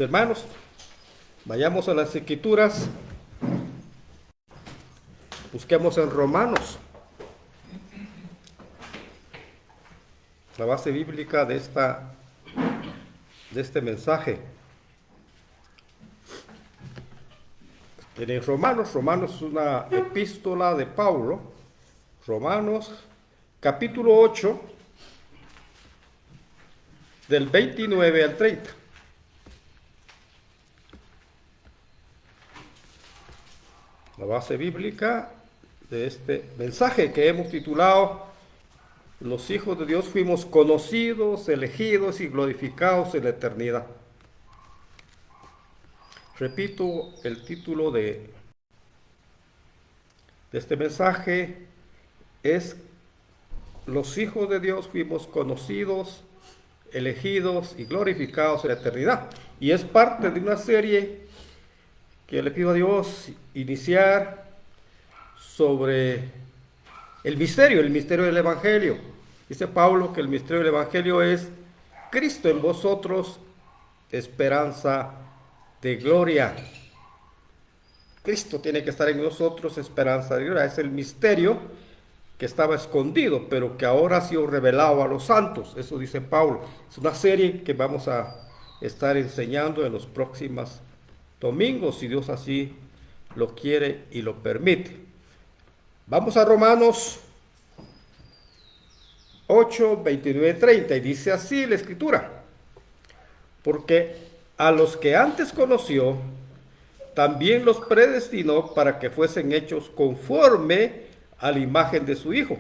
Hermanos, vayamos a las Escrituras, busquemos en Romanos, la base bíblica de este mensaje. En Romanos es una epístola de Pablo, Romanos capítulo 8, del 29 al 30. La base bíblica de este mensaje que hemos titulado Los hijos de Dios fuimos conocidos, elegidos y glorificados en la eternidad. Repito, el título de este mensaje es Los hijos de Dios fuimos conocidos, elegidos y glorificados en la eternidad. Y es parte de una serie que le pido a Dios iniciar sobre el misterio del Evangelio. Dice Pablo que el misterio del Evangelio es Cristo en vosotros, esperanza de gloria. Cristo tiene que estar en nosotros, esperanza de gloria. Es el misterio que estaba escondido, pero que ahora ha sido revelado a los santos. Eso dice Pablo. Es una serie que vamos a estar enseñando en los próximos domingos, si Dios así lo quiere y lo permite. Vamos a Romanos 8, 29, 30, y dice así la Escritura: porque a los que antes conoció, también los predestinó para que fuesen hechos conforme a la imagen de su Hijo,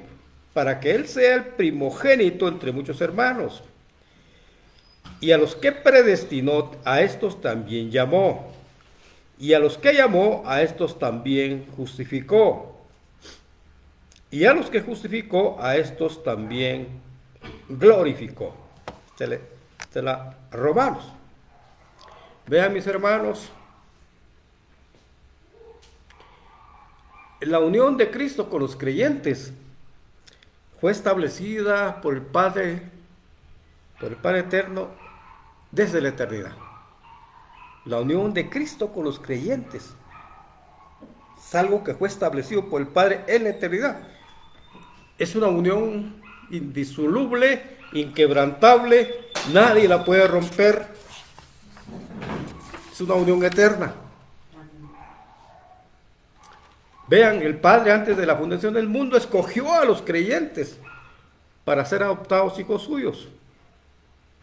para que Él sea el primogénito entre muchos hermanos. Y a los que predestinó, a estos también llamó. Y a los que llamó, a estos también justificó. Y a los que justificó, a estos también glorificó. Se la Romanos. Vean, mis hermanos, la unión de Cristo con los creyentes fue establecida por el Padre eterno desde la eternidad. La unión de Cristo con los creyentes es algo que fue establecido por el Padre en la eternidad. Es una unión indisoluble, inquebrantable, nadie la puede romper. Es una unión eterna. Vean, el Padre antes de la fundación del mundo escogió a los creyentes para ser adoptados hijos suyos.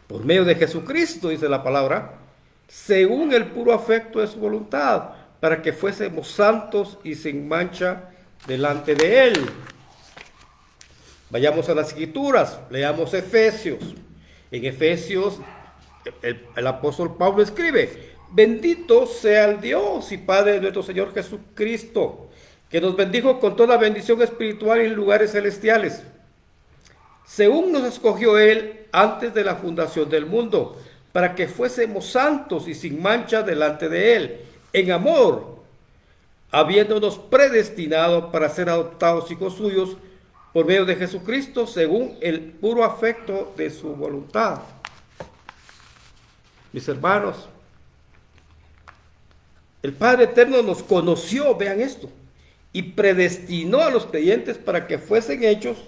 Por medio de Jesucristo, dice la palabra, según el puro afecto de su voluntad, para que fuésemos santos y sin mancha delante de Él. Vayamos a las Escrituras, leamos Efesios. En Efesios, el apóstol Pablo escribe: bendito sea el Dios y Padre de nuestro Señor Jesucristo, que nos bendijo con toda bendición espiritual en lugares celestiales, según nos escogió Él antes de la fundación del mundo, para que fuésemos santos y sin mancha delante de Él, en amor, habiéndonos predestinado para ser adoptados hijos suyos por medio de Jesucristo, según el puro afecto de su voluntad. Mis hermanos, el Padre eterno nos conoció, vean esto, y predestinó a los creyentes para que fuesen hechos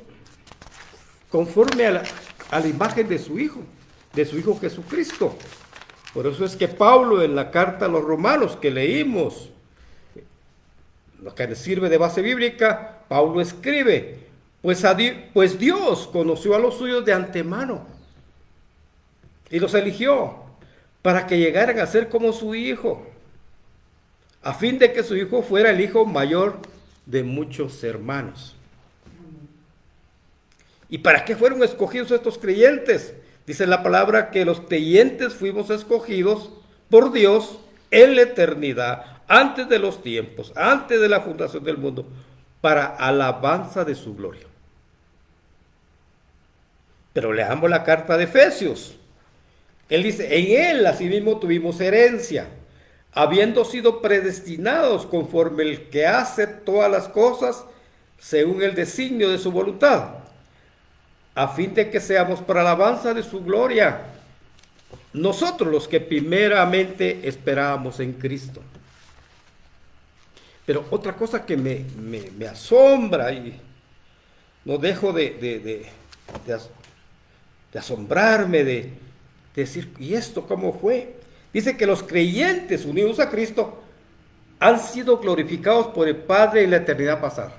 conforme a la imagen de su Hijo Jesucristo. Por eso es que Pablo, en la carta a los Romanos que leímos, lo que nos sirve de base bíblica, Pablo escribe: pues Dios conoció a los suyos de antemano y los eligió para que llegaran a ser como su Hijo, a fin de que su Hijo fuera el hijo mayor de muchos hermanos. ¿Y para qué fueron escogidos estos creyentes? Dice la palabra que los creyentes fuimos escogidos por Dios en la eternidad, antes de los tiempos, antes de la fundación del mundo, para alabanza de su gloria. Pero leamos la carta de Efesios. Él dice: en Él asimismo tuvimos herencia, habiendo sido predestinados conforme el que hace todas las cosas según el designio de su voluntad, a fin de que seamos para alabanza de su gloria. nosotros los que primeramente esperábamos en Cristo. Pero otra cosa que me asombra y no dejo de asombrarme, de decir, ¿y esto cómo fue? Dice que los creyentes unidos a Cristo han sido glorificados por el Padre en la eternidad pasada.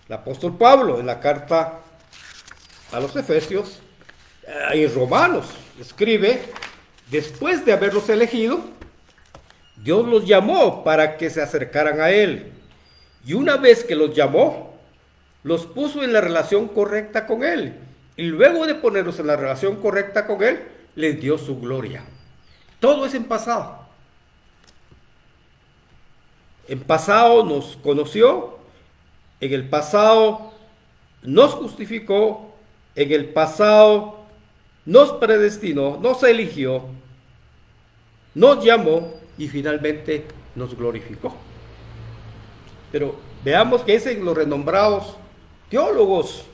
El apóstol Pablo en la carta a los Efesios y Romanos escribe, después de haberlos elegido, Dios los llamó para que se acercaran a Él. Y una vez que los llamó, los puso en la relación correcta con Él. Y luego de ponerlos en la relación correcta con Él, les dio su gloria. Todo es en pasado. En pasado nos conoció, en el pasado nos justificó, en el pasado nos predestinó, nos eligió, nos llamó y finalmente nos glorificó. Pero veamos qué dicen los renombrados teólogos.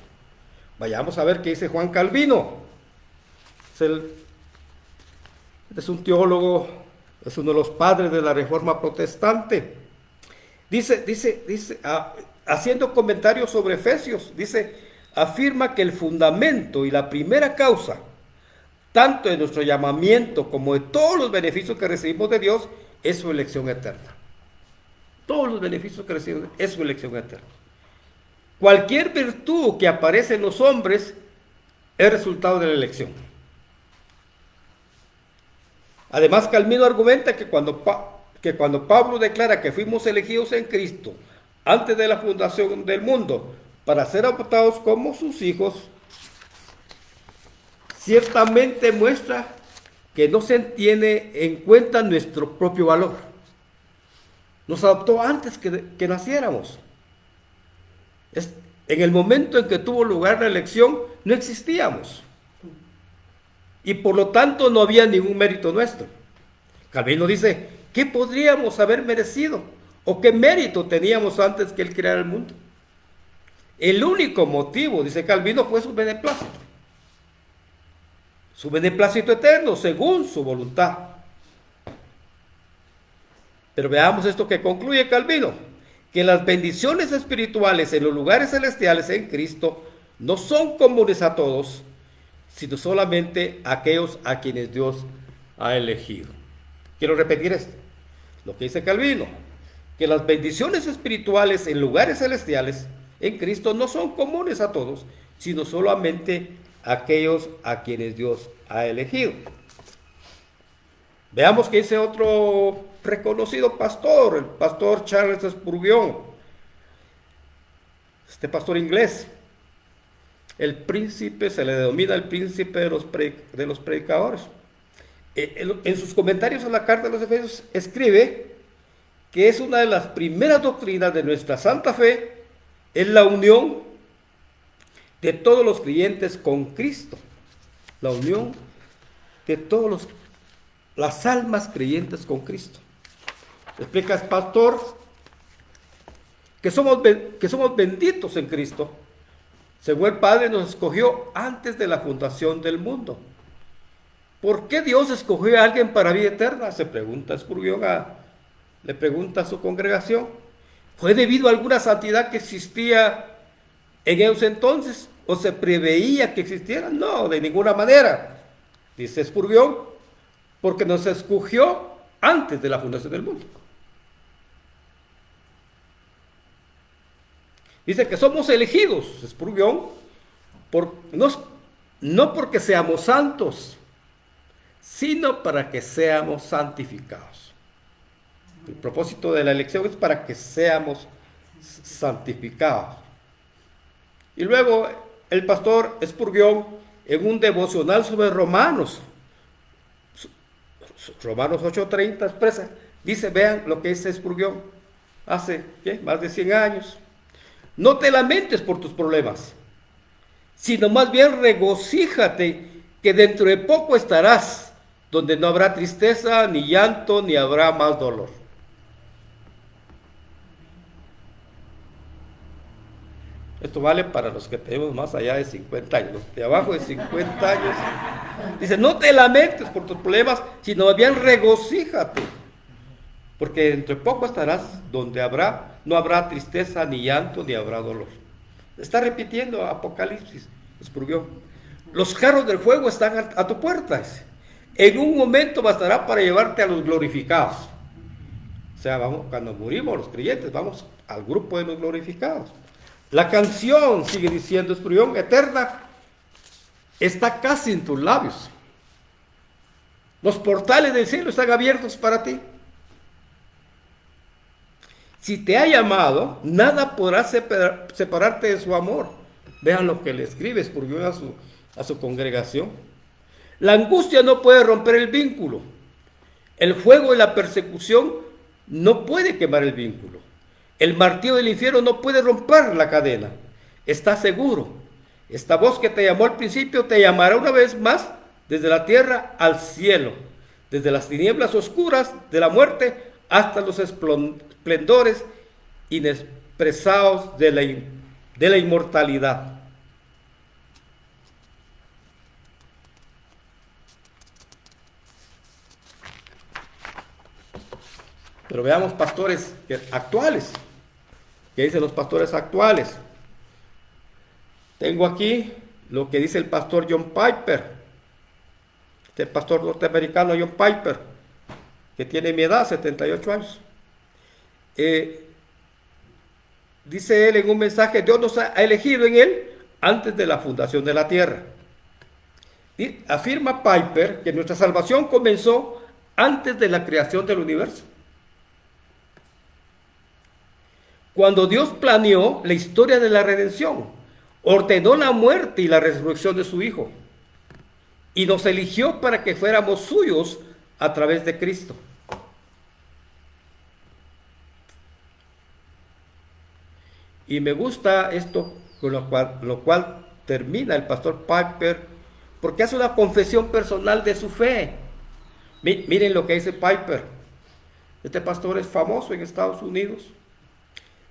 Vayamos a ver qué dice Juan Calvino. Es un teólogo, es uno de los padres de la Reforma Protestante. Dice, haciendo comentarios sobre Efesios, dice, afirma que el fundamento y la primera causa, tanto de nuestro llamamiento como de todos los beneficios que recibimos de Dios, es su elección eterna. Todos los beneficios que recibimos es su elección eterna. Cualquier virtud que aparece en los hombres es resultado de la elección. Además, Calvino argumenta que cuando Pablo declara que fuimos elegidos en Cristo antes de la fundación del mundo para ser adoptados como sus hijos, ciertamente muestra que no se tiene en cuenta nuestro propio valor. Nos adoptó antes que naciéramos. En el momento en que tuvo lugar la elección, no existíamos. Y por lo tanto no había ningún mérito nuestro. Calvino dice, ¿qué podríamos haber merecido? ¿O qué mérito teníamos antes que Él creara el mundo? El único motivo, dice Calvino, fue su beneplácito. Su beneplácito eterno, según su voluntad. Pero veamos esto que concluye Calvino, que las bendiciones espirituales en los lugares celestiales en Cristo no son comunes a todos, sino solamente a aquellos a quienes Dios ha elegido. Quiero repetir esto, lo que dice Calvino, que las bendiciones espirituales en lugares celestiales en Cristo no son comunes a todos, sino solamente a aquellos a quienes Dios ha elegido. Veamos que dice otro reconocido pastor, el pastor Charles Spurgeon, este pastor inglés. El príncipe, se le denomina el príncipe de los predicadores. En sus comentarios a la carta de los Efesios escribe que es una de las primeras doctrinas de nuestra santa fe, es la unión de todos los creyentes con Cristo. La unión de todas las almas creyentes con Cristo. Explica el pastor que somos benditos en Cristo, según el Padre nos escogió antes de la fundación del mundo. ¿Por qué Dios escogió a alguien para vida eterna? Se pregunta Spurgeon, le pregunta a su congregación. ¿Fue debido a alguna santidad que existía en ellos entonces? ¿O se preveía que existiera? No, de ninguna manera. Dice Spurgeon, porque nos escogió antes de la fundación del mundo. Dice que somos elegidos, Spurgeon, no porque seamos santos, sino para que seamos santificados. El propósito de la elección es para que seamos santificados. Y luego el pastor Spurgeon, en un devocional sobre Romanos 8:30 expresa, dice, vean lo que dice Spurgeon, hace más de 100 años. No te lamentes por tus problemas, sino más bien regocíjate que dentro de poco estarás donde no habrá tristeza, ni llanto, ni habrá más dolor. Esto vale para los que tenemos más allá de 50 años. Los de abajo de 50 años. Dice, no te lamentes por tus problemas, sino más bien regocíjate. Porque dentro de poco estarás donde no habrá tristeza, ni llanto, ni habrá dolor. Está repitiendo Apocalipsis, Spurgeon. Los carros del fuego están a tu puerta. En un momento bastará para llevarte a los glorificados. O sea, vamos, cuando morimos los creyentes, vamos al grupo de los glorificados. La canción, sigue diciendo Spurgeon, eterna, está casi en tus labios. Los portales del cielo están abiertos para ti. Si te ha llamado, nada podrá separarte de su amor. Vean lo que le escribe Spurgeon a su congregación. La angustia no puede romper el vínculo. El fuego de la persecución no puede quemar el vínculo. El martillo del infierno no puede romper la cadena. Está seguro. Esta voz que te llamó al principio te llamará una vez más desde la tierra al cielo, desde las tinieblas oscuras de la muerte hasta los esplendores inexpresados de la inmortalidad. Pero veamos pastores actuales. ¿Qué dicen los pastores actuales? Tengo aquí lo que dice el pastor John Piper, este pastor norteamericano John Piper, que tiene mi edad, 78 años. Dice él en un mensaje, Dios nos ha elegido en él antes de la fundación de la tierra. Y afirma Piper que nuestra salvación comenzó antes de la creación del universo. Cuando Dios planeó la historia de la redención, ordenó la muerte y la resurrección de su Hijo, y nos eligió para que fuéramos suyos a través de Cristo. Y me gusta esto con lo cual termina el pastor Piper, porque hace una confesión personal de su fe. Miren lo que dice Piper. Este pastor es famoso en Estados Unidos.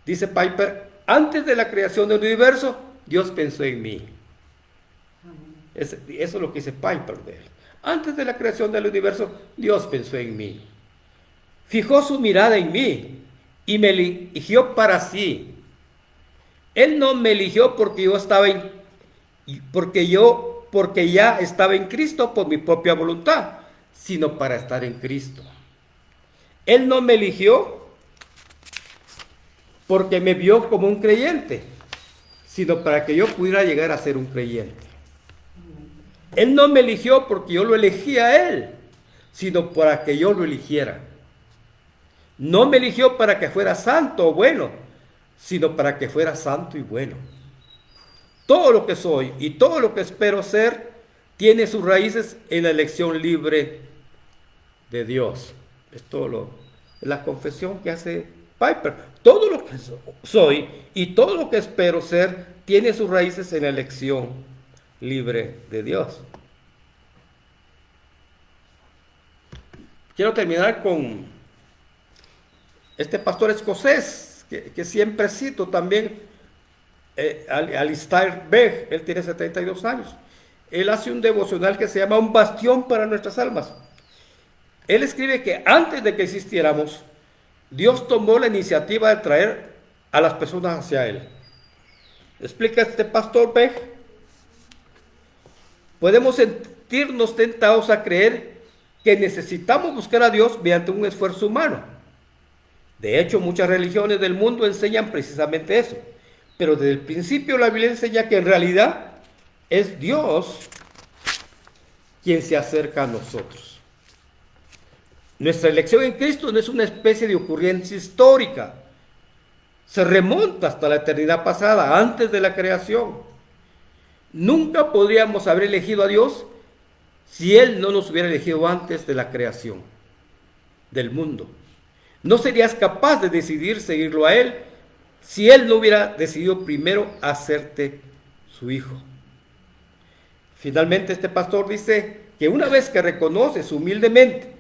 Dice Piper, antes de la creación del universo, Dios pensó en mí. Eso es lo que dice Piper de él. Antes de la creación del universo, Dios pensó en mí. Fijó su mirada en mí y me eligió para sí. Él no me eligió porque ya estaba en Cristo por mi propia voluntad, sino para estar en Cristo. Él no me eligió porque me vio como un creyente, sino para que yo pudiera llegar a ser un creyente. Él no me eligió porque yo lo elegí a él, sino para que yo lo eligiera. No me eligió para que fuera santo o bueno, sino para que fuera santo y bueno. Todo lo que soy y todo lo que espero ser tiene sus raíces en la elección libre de Dios. Es la confesión que hace Piper. Todo lo que soy y todo lo que espero ser tiene sus raíces en la elección libre de Dios. Quiero terminar con este pastor escocés que siempre cito también, Alistair Begg. Él tiene 72 años. Él hace un devocional que se llama Un bastión para nuestras almas. Él escribe que antes de que existiéramos, Dios tomó la iniciativa de traer a las personas hacia Él. Explica este pastor Begg. Podemos sentirnos tentados a creer que necesitamos buscar a Dios mediante un esfuerzo humano. De hecho, muchas religiones del mundo enseñan precisamente eso. Pero desde el principio la Biblia enseña que en realidad es Dios quien se acerca a nosotros. Nuestra elección en Cristo no es una especie de ocurrencia histórica. Se remonta hasta la eternidad pasada, antes de la creación. Nunca podríamos haber elegido a Dios si Él no nos hubiera elegido antes de la creación del mundo. No serías capaz de decidir seguirlo a Él si Él no hubiera decidido primero hacerte su hijo. Finalmente, este pastor dice que una vez que reconoces humildemente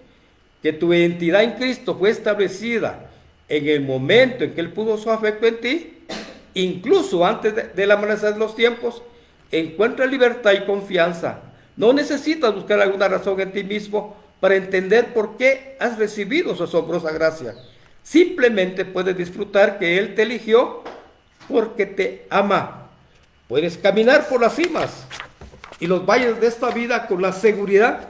que tu identidad en Cristo fue establecida en el momento en que Él puso su afecto en ti incluso antes del amanecer de los tiempos, encuentra libertad y confianza. No necesitas buscar alguna razón en ti mismo para entender por qué has recibido su asombrosa gracia. Simplemente puedes disfrutar que Él te eligió porque te ama. Puedes caminar por las cimas y los valles de esta vida con la seguridad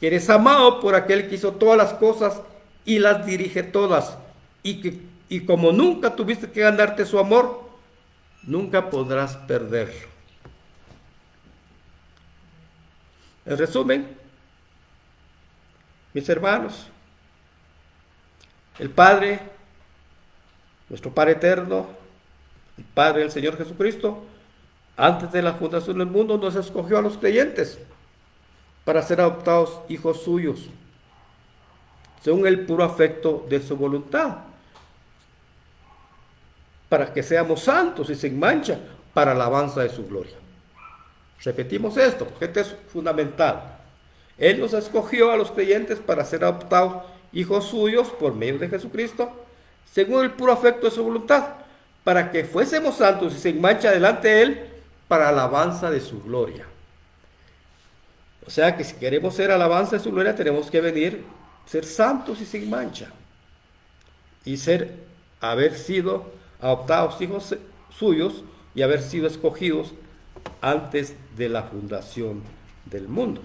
que eres amado por aquel que hizo todas las cosas y las dirige todas. Y como nunca tuviste que ganarte su amor, nunca podrás perderlo. En resumen, mis hermanos, el Padre, nuestro Padre eterno, el Padre del Señor Jesucristo, antes de la fundación del mundo nos escogió a los creyentes para ser adoptados hijos suyos, según el puro afecto de su voluntad, para que seamos santos y sin mancha, para alabanza de su gloria. Repetimos esto, porque esto es fundamental. Él nos escogió a los creyentes para ser adoptados hijos suyos por medio de Jesucristo, según el puro afecto de su voluntad, para que fuésemos santos y sin mancha delante de Él, para alabanza de su gloria. O sea que si queremos ser alabanza de su gloria, tenemos que venir, ser santos y sin mancha, y haber sido adoptados hijos suyos y haber sido escogidos antes de la fundación del mundo.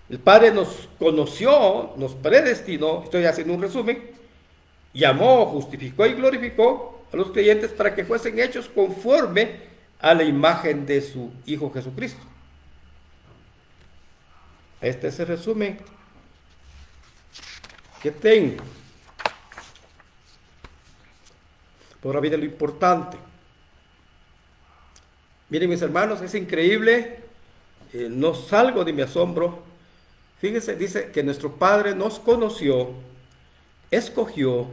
El Padre nos conoció, nos predestinó, estoy haciendo un resumen, llamó, justificó y glorificó a los creyentes para que fuesen hechos conforme a la imagen de su Hijo Jesucristo. Este es el resumen que tengo. Por ahora viene lo importante. Miren, mis hermanos, es increíble, no salgo de mi asombro. Fíjense, dice que nuestro Padre nos conoció, escogió,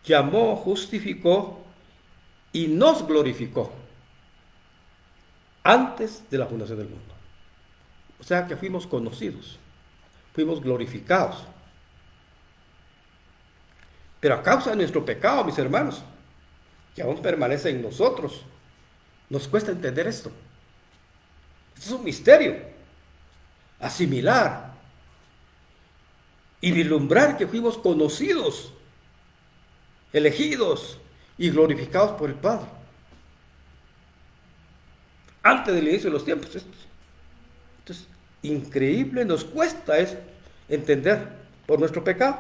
llamó, justificó y nos glorificó antes de la fundación del mundo. O sea que fuimos conocidos, fuimos glorificados. Pero a causa de nuestro pecado, mis hermanos, que aún permanece en nosotros, nos cuesta entender esto. Esto es un misterio. Asimilar y vislumbrar que fuimos conocidos, elegidos y glorificados por el Padre antes del inicio de los tiempos. Esto es increíble, nos cuesta entender por nuestro pecado.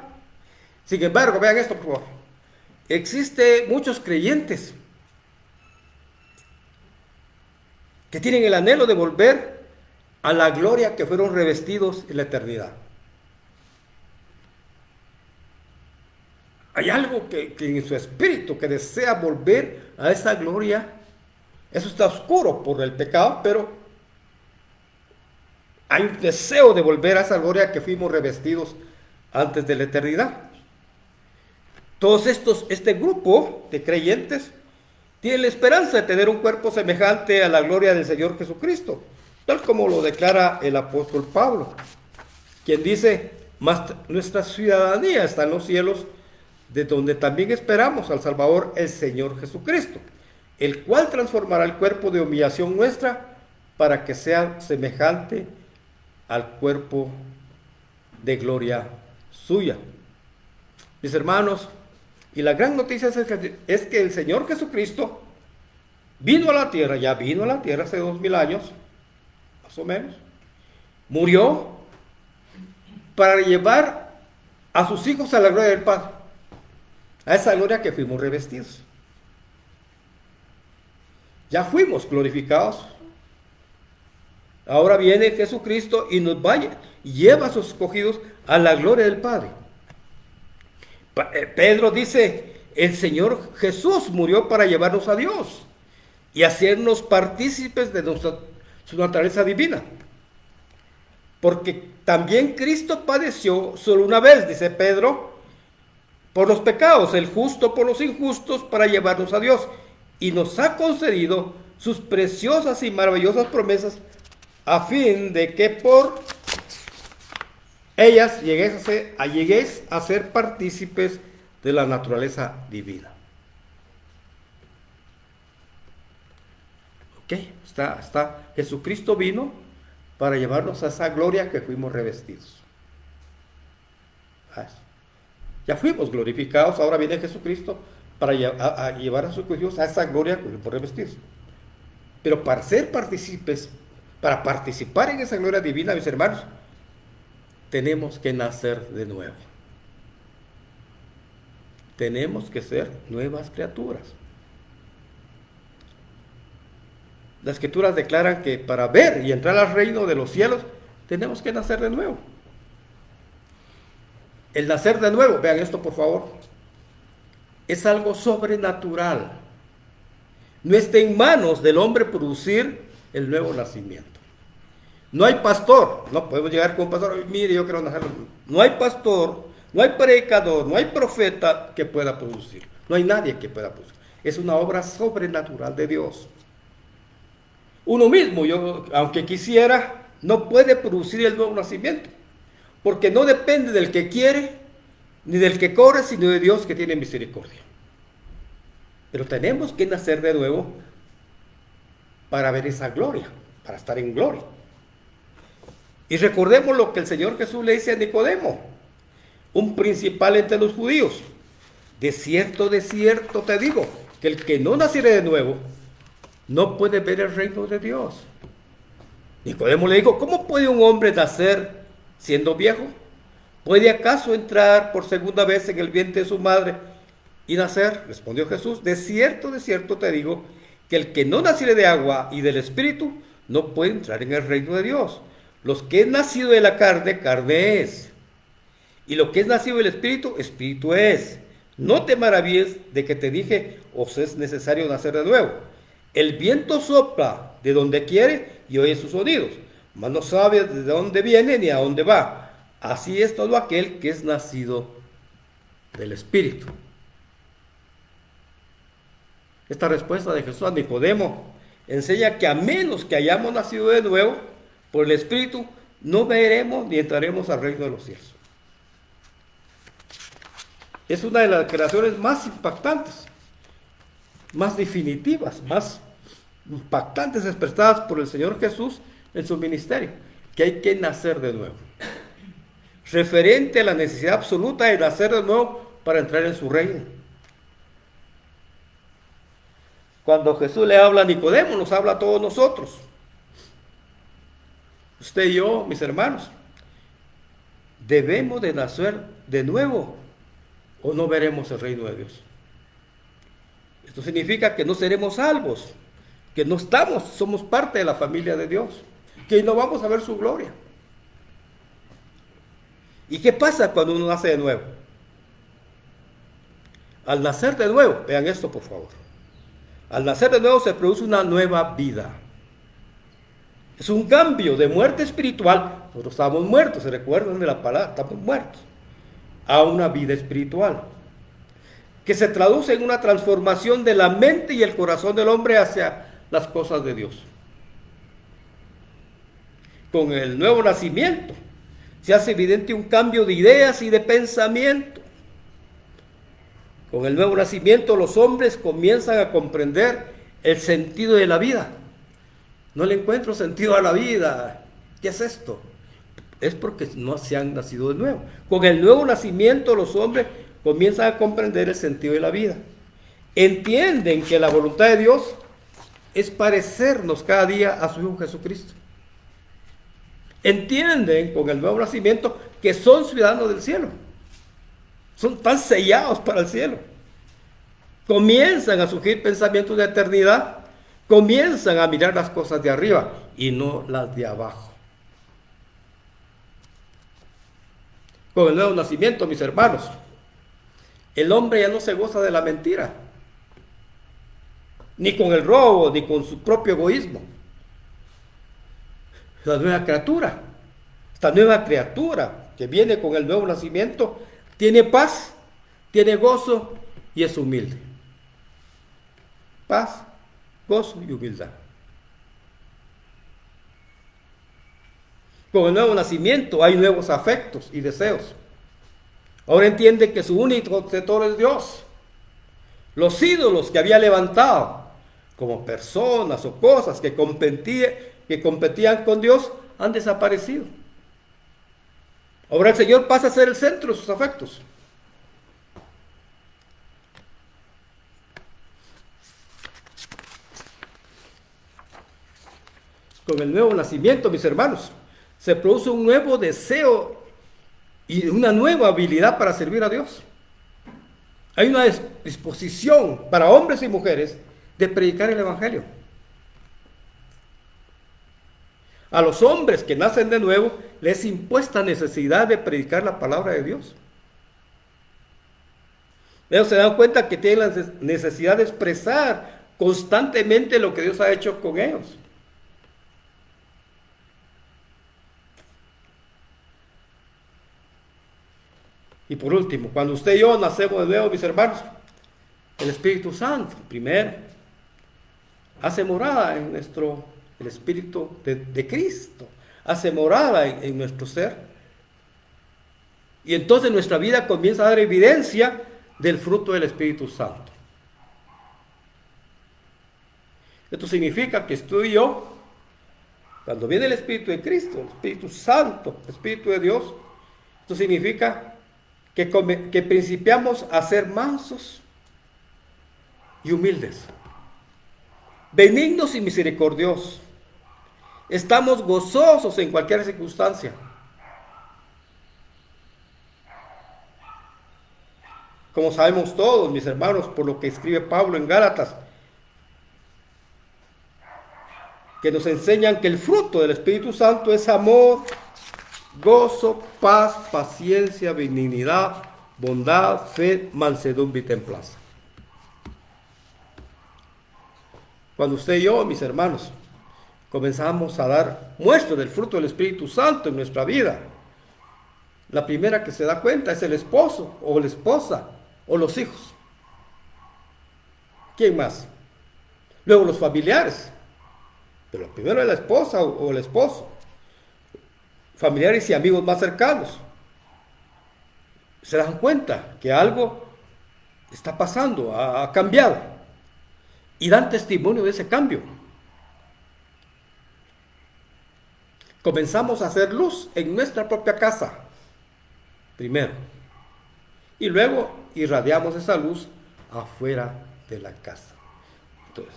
Sin embargo, vean esto, por favor. Existen muchos creyentes que tienen el anhelo de volver a la gloria que fueron revestidos en la eternidad. Hay algo que en su espíritu que desea volver a esa gloria. Eso está oscuro por el pecado, pero hay un deseo de volver a esa gloria que fuimos revestidos antes de la eternidad. Este grupo de creyentes tiene la esperanza de tener un cuerpo semejante a la gloria del Señor Jesucristo, tal como lo declara el apóstol Pablo, quien dice: mas nuestra ciudadanía está en los cielos, de donde también esperamos al Salvador, el Señor Jesucristo, el cual transformará el cuerpo de humillación nuestra para que sea semejante al cuerpo de gloria suya. Mis hermanos, y la gran noticia es que el Señor Jesucristo vino a la tierra, ya vino a la tierra hace 2000 años, más o menos, murió para llevar a sus hijos a la gloria del Padre, a esa gloria que fuimos revestidos. Ya fuimos glorificados. Ahora viene Jesucristo y nos lleva a sus escogidos a la gloria del Padre. Pedro dice: el Señor Jesús murió para llevarnos a Dios y hacernos partícipes de su naturaleza divina. Porque también Cristo padeció solo una vez, dice Pedro, por los pecados, el justo por los injustos, para llevarnos a Dios. Y nos ha concedido sus preciosas y maravillosas promesas, a fin de que por ellas lleguéis a ser partícipes de la naturaleza divina. ¿Qué? Jesucristo vino para llevarnos a esa gloria que fuimos revestidos. Ya fuimos glorificados, ahora viene Jesucristo para llevar a sus hijos a esa gloria que fuimos revestidos. Pero para ser partícipes, para participar en esa gloria divina, mis hermanos, tenemos que nacer de nuevo. Tenemos que ser nuevas criaturas. Las escrituras declaran que para ver y entrar al reino de los cielos, tenemos que nacer de nuevo. El nacer de nuevo, vean esto por favor, es algo sobrenatural. No está en manos del hombre producir el nuevo nacimiento. No hay pastor, no podemos llegar con un pastor, mire, yo quiero nacer. No hay pastor, no hay predicador, no hay profeta que pueda producir. No hay nadie que pueda producir. Es una obra sobrenatural de Dios. Uno mismo, yo, aunque quisiera, no puede producir el nuevo nacimiento, porque no depende del que quiere, ni del que corre, sino de Dios que tiene misericordia. Pero tenemos que nacer de nuevo para ver esa gloria, para estar en gloria. Y recordemos lo que el Señor Jesús le dice a Nicodemo, un principal entre los judíos. De cierto te digo, que el que no naciere de nuevo, no puede ver el reino de Dios. Nicodemo le dijo, ¿cómo puede un hombre nacer siendo viejo? ¿Puede acaso entrar por segunda vez en el vientre de su madre y nacer? Respondió Jesús, de cierto te digo, que el que no naciere de agua y del Espíritu, no puede entrar en el reino de Dios. Los que es nacido de la carne, carne es. Y lo que es nacido del Espíritu, Espíritu es. No te maravilles de que te dije, os es necesario nacer de nuevo. El viento sopla de donde quiere y oye sus sonidos, mas no sabe de dónde viene ni a dónde va. Así es todo aquel que es nacido del Espíritu. Esta respuesta de Jesús a Nicodemo enseña que a menos que hayamos nacido de nuevo por el Espíritu, no veremos ni entraremos al reino de los cielos. Es una de las creaciones más impactantes, más definitivas, más impactantes expresadas por el Señor Jesús en su ministerio, que hay que nacer de nuevo, referente a la necesidad absoluta de nacer de nuevo para entrar en su reino. Cuando Jesús le habla a Nicodemo, nos habla a todos nosotros, usted y yo, mis hermanos. Debemos de nacer de nuevo o no veremos el reino de Dios. Esto significa que no seremos salvos, que no somos parte de la familia de Dios, que no vamos a ver su gloria. ¿Y qué pasa cuando uno nace de nuevo? Al nacer de nuevo, vean esto por favor, al nacer de nuevo se produce una nueva vida. Es un cambio de muerte espiritual. Nosotros estábamos muertos, se recuerdan de la palabra, estamos muertos, a una vida espiritual, que se traduce en una transformación de la mente y el corazón del hombre hacia las cosas de Dios. Con el nuevo nacimiento se hace evidente un cambio de ideas y de pensamiento. Con el nuevo nacimiento los hombres comienzan a comprender el sentido de la vida. No le encuentro sentido a la vida. ¿Qué es esto? Es porque no se han nacido de nuevo. Con el nuevo nacimiento los hombres comienzan a comprender el sentido de la vida. Entienden que la voluntad de Dios es parecernos cada día a su Hijo Jesucristo. Entienden con el nuevo nacimiento que son ciudadanos del cielo. Están sellados para el cielo. Comienzan a surgir pensamientos de eternidad. Comienzan a mirar las cosas de arriba y no las de abajo. Con el nuevo nacimiento, mis hermanos, el hombre ya no se goza de la mentira, ni con el robo, ni con su propio egoísmo. La nueva criatura, esta nueva criatura que viene con el nuevo nacimiento, tiene paz, tiene gozo y es humilde. Paz, gozo y humildad. Con el nuevo nacimiento hay nuevos afectos y deseos. Ahora entiende que su único protector es Dios. Los ídolos que había levantado, como personas o cosas que competían con Dios, han desaparecido. Ahora el Señor pasa a ser el centro de sus afectos. Con el nuevo nacimiento, mis hermanos, se produce un nuevo deseo y una nueva habilidad para servir a Dios. Hay una disposición para hombres y mujeres de predicar el Evangelio. A los hombres que nacen de nuevo les es impuesta necesidad de predicar la palabra de Dios. Ellos se dan cuenta que tienen la necesidad de expresar constantemente lo que Dios ha hecho con ellos. Y por último, cuando usted y yo nacemos de nuevo, mis hermanos, el Espíritu Santo, primero, hace morada en el Espíritu de Cristo, hace morada en nuestro ser. Y entonces nuestra vida comienza a dar evidencia del fruto del Espíritu Santo. Esto significa que tú y yo, cuando viene el Espíritu de Cristo, el Espíritu Santo, el Espíritu de Dios, esto significa que principiamos a ser mansos y humildes, benignos y misericordiosos. Estamos gozosos en cualquier circunstancia. Como sabemos todos, mis hermanos, por lo que escribe Pablo en Gálatas, que nos enseñan que el fruto del Espíritu Santo es amor, gozo, paz, paciencia, benignidad, bondad, fe, mansedumbre y templanza. Cuando usted y yo, mis hermanos, comenzamos a dar muestra del fruto del Espíritu Santo en nuestra vida, la primera que se da cuenta es el esposo o la esposa o los hijos. ¿Quién más? Luego los familiares. Pero primero es la esposa o el esposo. Familiares y amigos más cercanos. Se dan cuenta que algo está pasando, ha cambiado. Y dan testimonio de ese cambio. Comenzamos a hacer luz en nuestra propia casa, primero. Y luego irradiamos esa luz afuera de la casa. Entonces,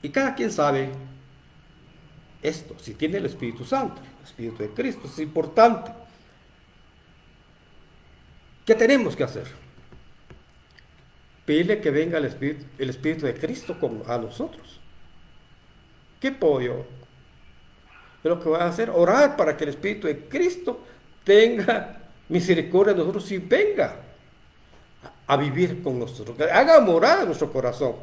y cada quien sabe esto, si tiene el Espíritu Santo, el Espíritu de Cristo, es importante. ¿Qué tenemos que hacer? Pedirle que venga el Espíritu de Cristo a nosotros. ¿Qué puedo yo? ¿Qué es lo que voy a hacer? Orar para que el Espíritu de Cristo tenga misericordia de nosotros y venga a vivir con nosotros, que haga morada en nuestro corazón.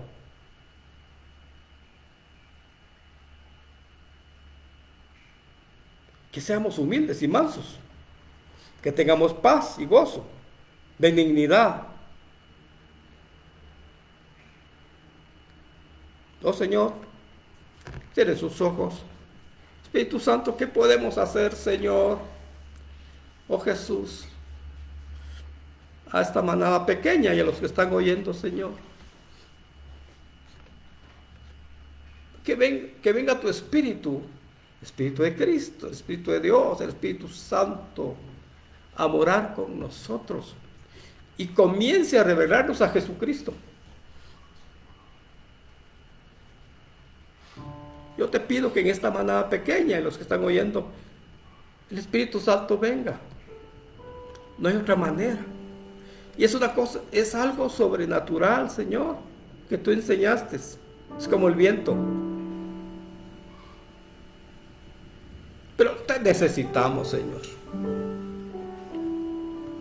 Que seamos humildes y mansos, que tengamos paz y gozo, benignidad. Oh Señor, cierre sus ojos. Espíritu Santo, ¿qué podemos hacer, Señor? Oh Jesús, a esta manada pequeña y a los que están oyendo, Señor. Que venga tu Espíritu, Espíritu de Cristo, el Espíritu de Dios, el Espíritu Santo, a morar con nosotros y comience a revelarnos a Jesucristo. Yo te pido que en esta manada pequeña, y los que están oyendo, el Espíritu Santo venga. No hay otra manera. Y es una cosa, es algo sobrenatural, Señor, que tú enseñaste. Es como el viento. Pero te necesitamos, Señor.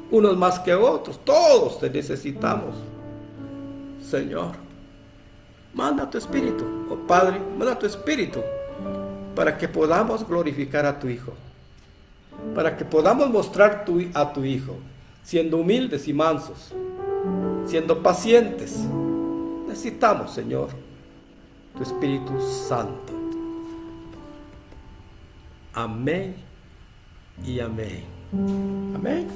Unos más que otros, todos te necesitamos, Señor. Manda tu Espíritu, oh Padre, manda tu Espíritu para que podamos glorificar a tu Hijo, para que podamos mostrar a tu Hijo, siendo humildes y mansos, siendo pacientes. Necesitamos, Señor, tu Espíritu Santo. Amén y amén. Amén.